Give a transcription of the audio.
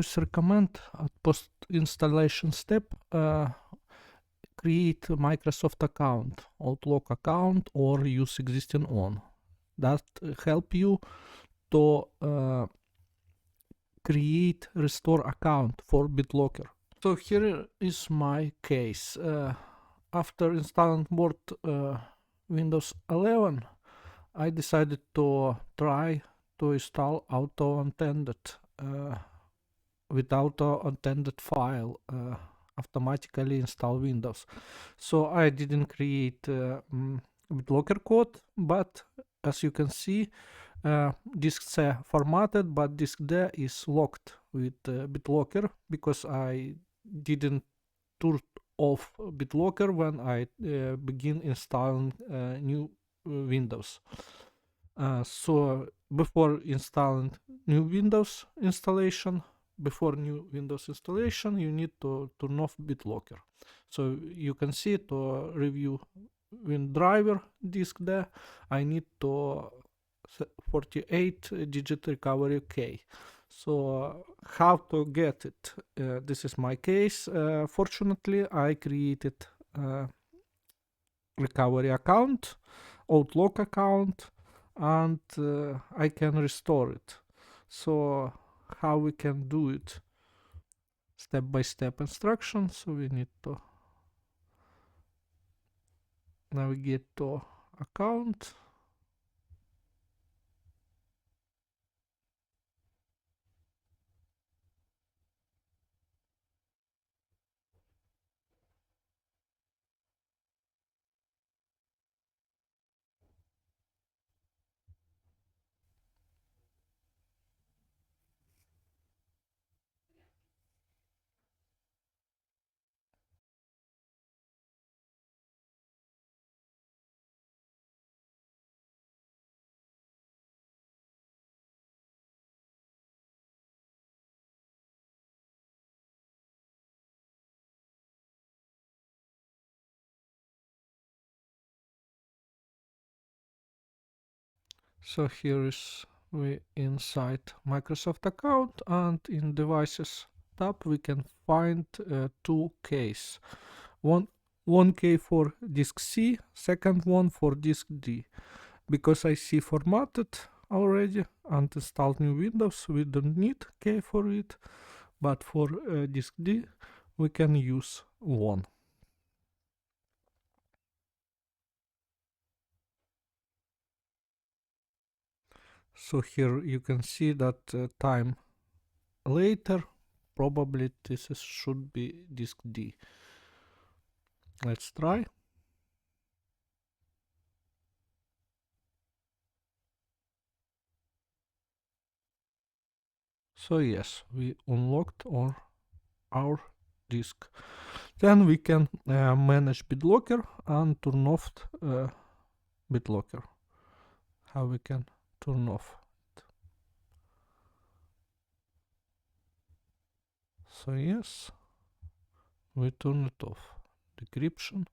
always recommend at post-installation step create a Microsoft account, Outlook account, or use existing one. That help you to create restore account for BitLocker. So here is my case. After installing Word Windows 11, I decided to try to install auto-intended with auto-intended file automatically install Windows. So I didn't create BitLocker code, but as you can see, disk C formatted, but disk D is locked with BitLocker because I didn't turn off BitLocker when I begin installing new Windows. So before installing new Windows installation, you need to turn off BitLocker. So you can see to review WinDriver disk there, I need to 48 digit recovery key. So how to get it? This is my case. Fortunately, I created recovery account, Outlook account, and I can restore it. So how we can do it? Step-by-step instructions. So we need to navigate to account. So here is we inside Microsoft account, and in devices tab we can find two keys. One key for disk C, second one for disk D. Because I see formatted already and installed new Windows, we don't need key for it, but for disk D we can use one. So here you can see that time later, probably should be disk D. Let's try. So yes, we unlocked our disk. Then we can manage BitLocker and turn off BitLocker. How we can turn off it. So yes, we turn it off. Decryption.